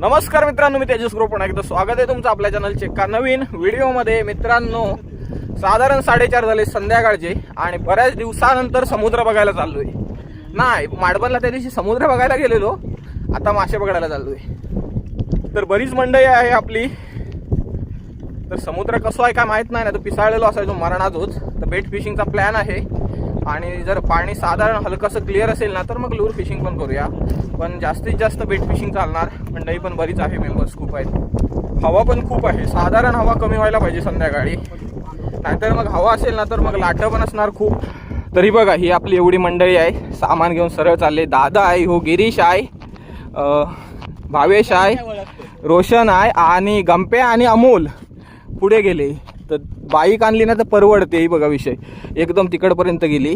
नमस्कार मित्रांनो, मी तेजस ग्रुप पुन्हा एकदा स्वागत आहे तुमचं आपल्या चॅनलचे एका नवीन व्हिडिओमध्ये। मित्रांनो, साधारण 4:30 झाले संध्याकाळचे आणि बऱ्याच दिवसानंतर समुद्र बघायला चाललोय। नाही, माडबनला त्या दिवशी समुद्र बघायला गेलेलो, आता मासे बघायला चाललोय। तर बरीच मंडळी आहे आपली। तर समुद्र कसं आहे काय माहित नाही ना, तो पिसाळलेलो असायचो मरणातच। तर बेट फिशिंगचा प्लॅन आहे आणि जर पाणी साधारण हलकसं क्लिअर असेल ना तर मग लूर फिशिंग पण करूया। पण जास्तीत जास्त बेट फिशिंग चालणार। मंडळी पण बरीच आहे, मेंबर्स खूप आहेत, हवा पण खूप आहे। साधारण हवा कमी व्हायला पाहिजे संध्याकाळी, नाहीतर मग हवा असेल ना तर मग लाटं पण असणार खूप। तरी बघा, ही आपली एवढी मंडळी आहे, सामान घेऊन सरळ चालले। दादा आहे, हो गिरीश आहे, भावेश आहे, रोशन आहे आणि गंपे आणि अमोल पुढे गेले। तर बाईक आणली ना तर परवडते। ही बघा विषय, एकदम तिकडपर्यंत गेली।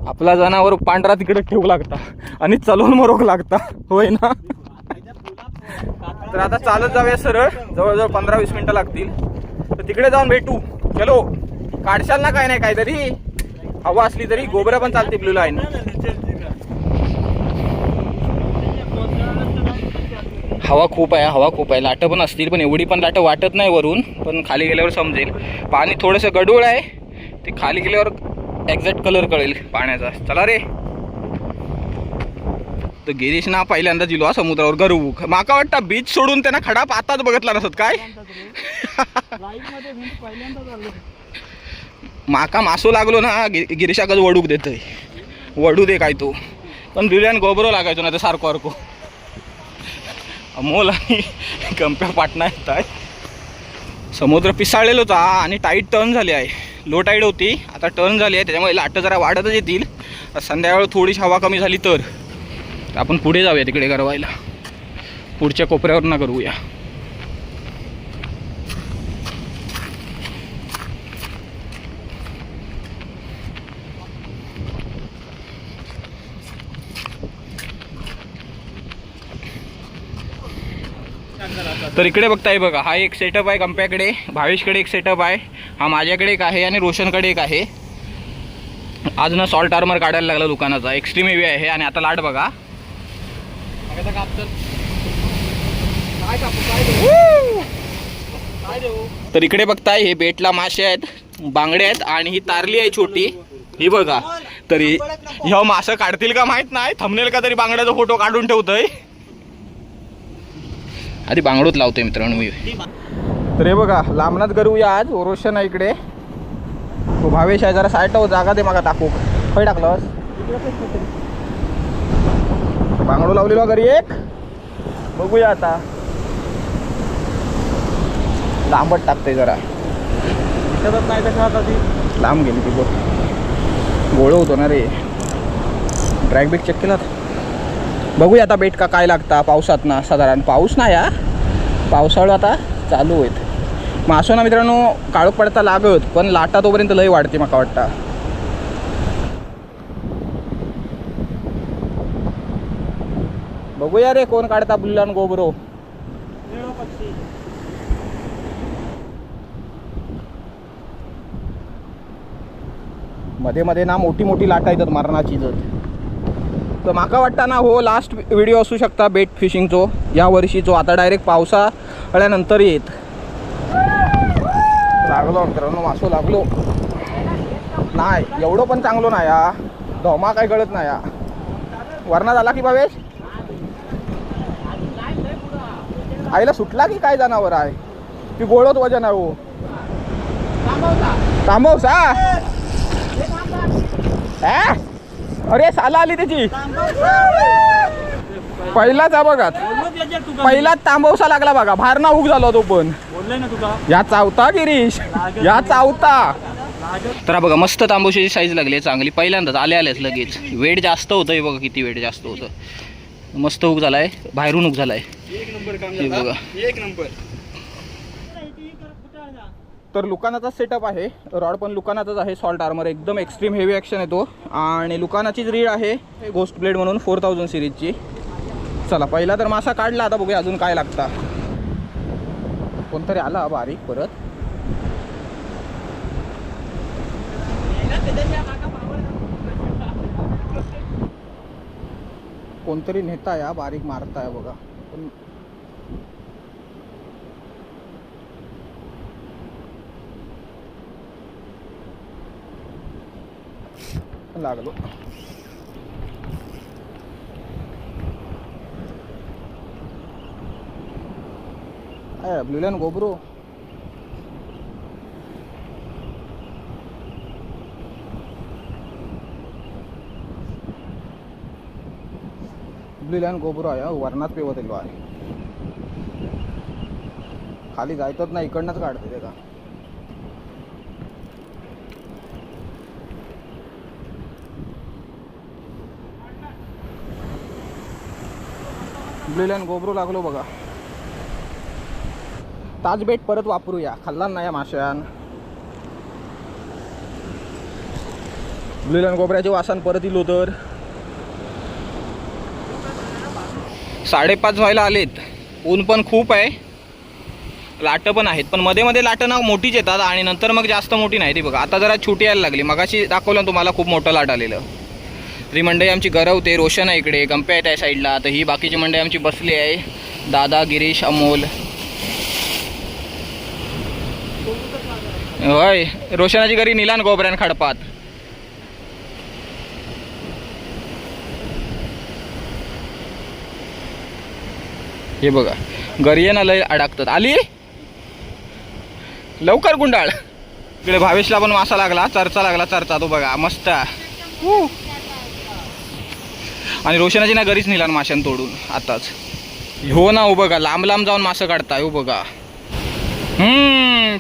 आपला जनावर पांढरा तिकडे ठेवू लागता आणि चलवून मरोक लागता, होय ना। तर आता चालत जाऊया सरळ, जवळजवळ 15-20 मिनिटं लागतील। तर तिकडे जाऊन भेटू। चलो, काढशाल ना काय नाही काहीतरी, हवा असली तरी गोबऱ्या पण चालते ब्लू लाईन। हवा खूप आहे, लाटं पण असतील, पण एवढी पण लाटं वाटत नाही वरून, पण खाली गेल्यावर समजेल। पाणी थोडंसं गडूळ आहे, ते खाली गेल्यावर एक्झॅक्ट कलर कळेल पाण्याचा। चला रे। तर गिरीश ना पहिल्यांदा जिलो हा समुद्रावर गरू। माका वाटतं बीच सोडून त्यांना खडा पाताच बघितला नसत काय। माका मासो लागलो ना, गिरीशाकच वडूक देतोय, वडू दे काय तो। पण बिर्याणी गोबरो लागायचो ना तर सारखो सारखो। अमोल आणि गंप्या पाटणा येत आहे। समुद्र पिसाळलेलोच आणि टाईट टर्न झाली आहे। लो टाईड होती, आता टर्न झाली आहे, त्याच्यामुळे लाटं जरा वाढतच येतील। संध्याकाळ थोडीशी हवा कमी झाली तर आपण पुढे जाऊया तिकडे गरवायला, पुढच्या कोपऱ्यावर ना करूया। तर इकडे बघताय बघा, हा एक सेटअप आहे गंप्याकडे, भावेशकडे एक सेटअप आहे, हा माझ्याकडे एक आहे आणि रोशनकडे एक आहे। आज ना सॉल्ट आर्मर काढायला लागला दुकानाचा, एक्स्ट्रीम हेवी आहे। आणि आता लाट बघा, तर इकडे बघताय हे बेटला मासे आहेत, बांगडे आहेत आणि ही तारली आहे छोटी, ही बघा। तरी ह्या मासे काढतील का माहित नाही, थंबनेल का तरी बांगड्याचा फोटो काढून ठेवतोय। आधी बांगडोत लावतोय मित्रांनो मी। तर हे बघा, लांबनात करूया आज। रोशन आहे इकडे, तो भावेश आहे, जरा साईड जागा दे मागा टाकू। खय टाकलंस? बांगडो लावलेला घरी एक, बघूया आता। लांबट टाकते जरा, नाही तर लांब गेली ती बघ, गोळ होतो ना रे। ड्रॅग बेट चेक केला, बघूया आता बेट का काय लागता पावसात ना। साधारण पाऊस नाही या, पावसाळा आता चालू होत। मासो ना मित्रांनो काळोख पडता लागत, पण लाटा तोपर्यंत लय वाढते माका वाटतं। बघूया रे कोण काढता बुल्लान गोबरो। मध्ये मध्ये ना मोठी मोठी लाटा येतात मरणाची जर। तर माका वाटतं ना हो लास्ट व्हिडिओ असू शकता बेट फिशिंगचो या वर्षीचो। आता डायरेक्ट पावसाळ्यानंतर येत। लागलो मित्रांनो, मासो लागलो नाही, एवढं पण चांगलो नाही या, धोमा काय कळत नाही या। वरना झाला की भावेश, आईला सुटला की काय जनावर आहे ती, गोळत वजन आहे हो। तांबवसा अरे साला आली त्याची, पहिलाच बघा, पहिलाच तांबवसा लागला बघा, बाहेर ना उग झाला तो। पण या चावता गिरीश, या चावता। तर बघा मस्त तांबवशाची साईज लागली चांगली, पहिल्यांदाच आल्याच लगेच। वेट जास्त होतं बघा, किती वेट जास्त होतं, मस्त उग झालाय, बाहेरून उग झालाय बघा, एक नंबर। तर लुकानाचा सेटअप आहे, रॉड पण लुकानाचाच आहे, सॉल्ट आर्मर, एकदम एक्स्ट्रीम हेवी ॲक्शन येतो आणि लुकानाचीच रीड आहे गोस्ट ब्लेड म्हणून 4000 सिरीजची। चला पहिला तर मासा काढला, आता बघूया अजून काय लागता। कोणतरी आला बारीक परत, कोणतरी नेता या बारीक मारताय बघा, पण लागलो. ब्लू लाईन गोब्रो. ब्लू लाईन गोब्रो आहे. वरणात पेवत येलो आहे. खाली जायतच नाही, इकडनंच काढते ते का. ब्लू लाईन गोब्रो लागलो बघा. ताज बेट परत वापरूया. खाल्ला नाही या माशान. ब्लू लाईन गोबऱ्याचे वासन परत इलो तर 5:30 व्हायला आलेत. ऊन पण खूप आहे, लाटं पण आहेत, पण मध्ये मध्ये लाटं ना मोठीच येतात आणि नंतर मग जास्त मोठी नाही. ती बघा आता जरा छोटी यायला लागली. मगाशी दाखवलं तुम्हाला खूप मोठं लाट आलेलं. तरी मंडई आमची गरवते. रोशन आहे इकडे, गंप्या आहे त्या साईडला. तर ही बाकीची मंडई आमची बसली आहे. दादा, गिरीश, अमोल. होय, रोशनाची घरी निलान गोबऱ्यान खडपात. हे बघा गरियेना लय अडकतात. आली लवकर गुंडाळ. इकडे भावेशला पण मासा लागला, चरचा लागला. चरचा तो बघा मस्त. आणि रोशनाची ना घरीच निलान माशान तोडून आताच. हो ना, हो बघा लांब लांब जाऊन मासं काढताय. हो बघा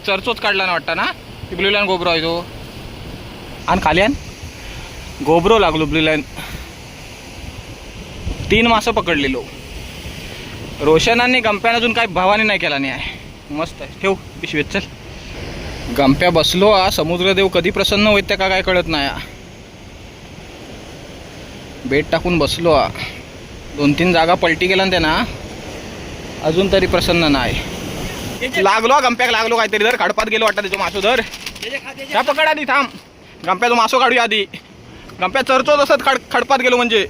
चरचोच काढला ना वाटतं ना. ब्लू लाईन गोब्रो आहे तो. आणि खाली आण गोब्रो लागलो. ब्लू लाईन 3 मासं पकडलेलो. रोशनाने गंप्यानं अजून काही भावाने नाही केला नाही आहे. मस्त आहे. ठेव पिशवीत. चल गंप्या बसलो. समुद्रदेव कधी प्रसन्न होते का काय कळत नाही. बेट टाकून बसलो. 2-3 जागा पलटी केला ना त्यांना, अजून तरी प्रसन्न नाही. लागलो गंप्याक लागलो काहीतरी. धर खडपात गेलो वाटतं त्याचं मासो. धर त्या पकड आधी. थांब गंप्याचा मासो काढूया आधी. गंप्या चरचो तसंच खडपात गेलो म्हणजे.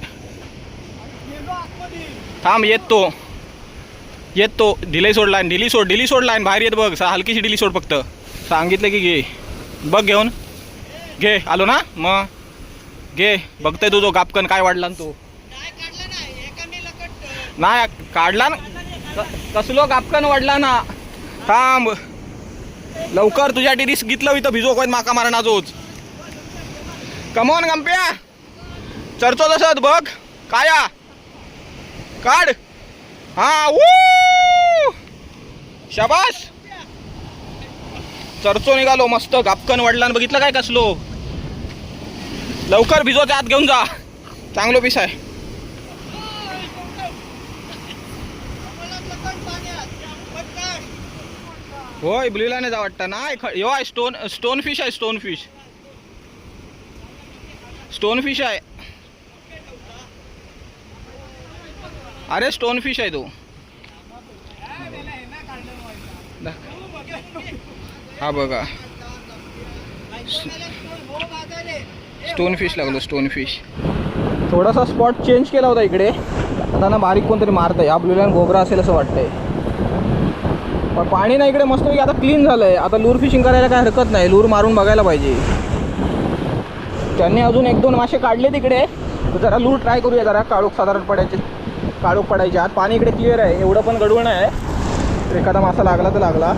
थांब येत तो ढिली सोड लाईन. ढिली सोड लाईन बाहेर येत बघ. हलकीशी ढिली सोड. फक्त सांगितलं की घे. बघ घेऊन घे. आलो ना मग घे. बघतोय तू तो गापकन काय वाढला ना. तो नाही काढला ना. कसलो गापकन वाढला ना. थांब लवकर. तुझ्या रिस्क घेतलं इथं. भिजो कोण माका मारण आजोच. कमॉन गंप्या चरचो तसंच बघ. काया काढ. हा शाबास. चरचो निघालो मस्त. गापकन वाढला. बघितलं काय कसलो. लवकर भिजो त्यात घेऊन जा. चांगलो पीस आहे. होय ब्लू लाईन जा वाटतं ना. यो आहे स्टोन फिश आहे. स्टोन फिश आहे. अरे स्टोन फिश आहे तो. हा बघा स्टोन फिश लागलो. Stone fish. थोडासा स्पॉट चेंज केला होता इकडे. आता ना बारीक कोणतरी मारत आहे. हा ब्लू लाईन गोबरा असेल असं वाटतंय. पण पाणी ना इकडे मस्तपैकी आता क्लीन झालंय. आता लूर फिशिंग करायला काय हरकत नाही. लूर मारून बघायला पाहिजे. त्यांनी अजून 1-2 मासे काढले तिकडे. जरा लूर ट्राय करूया. जरा काळोख साधारण काळोख पडायचे. आज पाणी इकडे क्लिअर आहे. एवढं पण गडवण आहे. तर एखादा मासा लागला तर लागला.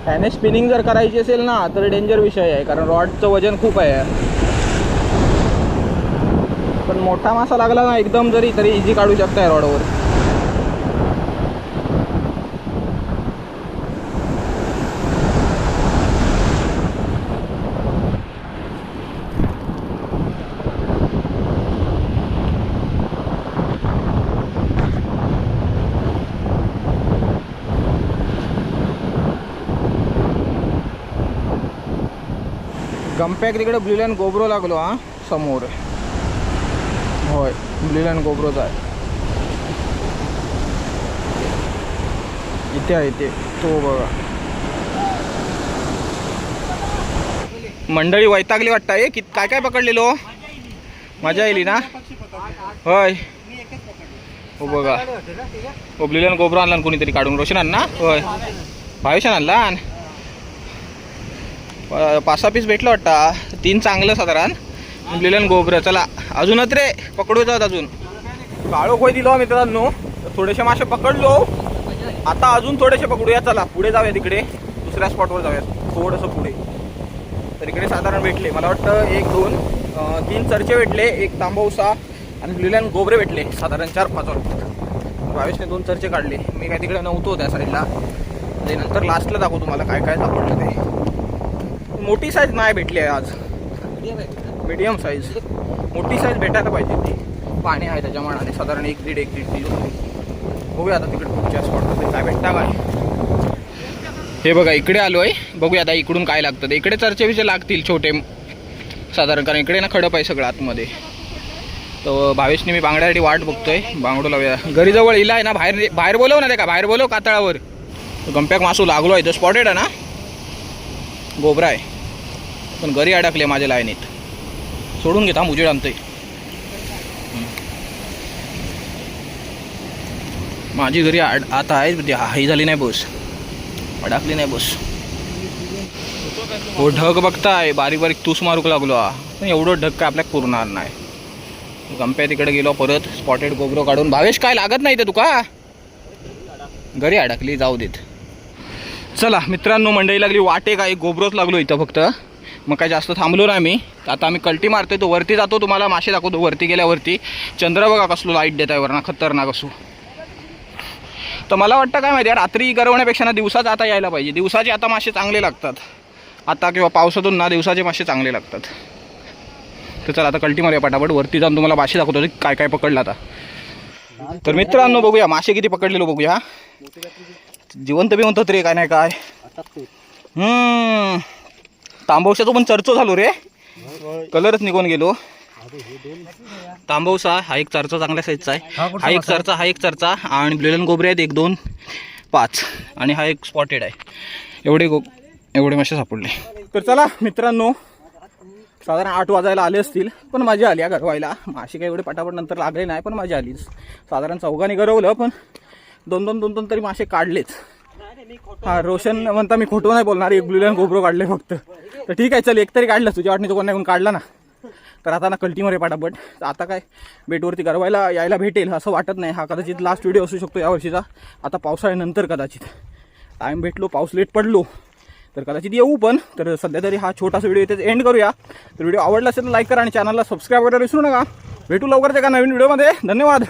ह्याने स्पिनिंग जर करायची असेल ना तर डेंजर विषय आहे. कारण रॉडचं वजन खूप आहे. पण मोठा मासा लागला ना एकदम तरी इझी काढू शकताय रॉडवर. गंप्याक तिकडे ब्लू लाईन गोब्रो लागलो. हा समोर. होय ब्लू लाईन गोब्रोच आहे. इथे आहे ते. तो बघा मंडळी वैतागली वाटतं आहे. की काय काय पकडलेलो. मजा येईल ना. होय हो बघा ब्ल्यूलन गोब्रो आणला कोणीतरी काढून. रोशन आणला होय, भावेशान आणला. 5-6 पीस भेटलं वाटतं, 3 चांगलं साधारण ब्ल्यूलन गोब्रो. चला अजूनच रे पकडू जात अजून. काळो खोय दिलो मित्रांनो, थोडेसे मासे पकडलो. आता अजून थोडेसे पकडूया. चला पुढे जाऊया, तिकडे दुसऱ्या स्पॉटवर जाऊया थोडंसं पुढे. तर इकडे साधारण भेटले मला वाटतं 1, 2, 3 चर्चे भेटले, 1 तांबवसा आणि ब्ल्यूलन गोब्रे भेटले साधारण 4-5 वाटतं. भावेशने 2 चर्चे काढले. मी काय तिकडे नव्हतो त्या साईडला. ते नंतर लास्टला दाखवतो तुम्हाला काय काय सापडलं ते. मोठी साईज नाही भेटली आहे आज, मीडियम साईज. मोठी साईज भेटायला पाहिजे ती. पाणी आहे त्याच्या मनाने साधारण 1-1.5 किलो. बघूया आता तिकडे पुढच्या स्पॉटमध्ये काय भेटता काय. हे बघा इकडे आलो आहे, बघूया आता इकडून काय लागतं. इकडे चर्चे विषय लागतील छोटे साधारण, कारण इकडे ना खडप आहे सगळं आतमध्ये. तर भावेशने मी बांगड्यासाठी वाट बघतोय. बांगडो लावूया. घरी जवळ इला आहे ना, बाहेर बोलव ना, ते का बाहेर बोलव कातळावर. गंप्याक मासू लागलो आहे. तो स्पॉटेड आहे ना, गोबरा आहे पण घरी अडकले माझ्या लाईनीत. सोडून घेता उजेड आणतोय. माझी घरी आता आहे, हाई झाली नाही बस, अडकली नाही बस. हो ढग बघताय, बारीक बारीक तूस मारूक लागलो. पण एवढं ढग काय आपल्याला पुरणार नाही. गंप्या तिकडे गेलो परत स्पॉटेड गोब्रो काढून. भावेश काय लागत नाही ते तुका, घरी अडकली, जाऊ देत. चला मित्रांनो, मंडई लागली. वाटे काय गोब्रोच लागलो इथं फक्त, मग काय जास्त थांबलो नाही मी. आता आम्ही कल्टी मारतोय. तो वरती जातो, तुम्हाला मासे दाखवतो. वरती गेल्यावरती चंद्र बघा कसलो लाईट देत आहे वरना, खतरनाक असू. तर मला वाटतं काय माहिती आहे, रात्री गरवण्यापेक्षा ना दिवसाच आता यायला पाहिजे. दिवसाचे आता मासे चांगले लागतात. आता किंवा पावसातून ना दिवसाचे मासे चांगले लागतात. तर चला आता कल्टी मारूया पटापट. वरती जाऊन तुम्हाला मासे दाखवतो काय काय पकडलं आता. तर मित्रांनो बघूया मासे किती पकडलेलो बघूया. जिवंत बिवंत रे काय नाही काय. तांबवशाचं पण चर्चो झालो रे, कलरच निघून गेलो. तांबवसा हा एक चर्चा चांगल्या साईजचा आहे. हा एक चर्चा आणि ब्ल्यूलन गोब्रे आहेत 1, 2, 5 आणि हा एक स्पॉटेड आहे. एवढे मासे सापडले. तर चला मित्रांनो, साधारण 8 वाजायला आले असतील, पण मजा आली गरवायला. मासे काही एवढे पटापट नंतर लागले नाही, पण मजा आलीच. साधारण 4 गरवलं, पण 2 तरी मासे काढलेच. हा रोशन म्हणता मी खोटं नाही बोलणार, 1 ब्ल्यूलन गोब्रो काढले फक्त. तर ठीक आहे, चल एक तरी काढलं. तुझ्या वाटणी तो कोण काढला ना. तर आता ना कल्टीमध्ये पटापट. आता काय बेटवरती गरवायला यायला भेटेल असं वाटत नाही. हा कदाचित लास्ट व्हिडिओ असू शकतो यावर्षीचा. आता पावसाळ्यानंतर कदाचित टाईम भेटलो, पाऊस लेट पडलो तर कदाचित येऊ. पण तर सध्या तरी हा छोटासा व्हिडिओ इथेच एंड करूया. तर व्हिडिओ आवडला असेल तर लाईक करा आणि चॅनलला सबस्क्राईब करायला विसरू नका. भेटू लवकरच एका नवीन व्हिडिओमध्ये. धन्यवाद.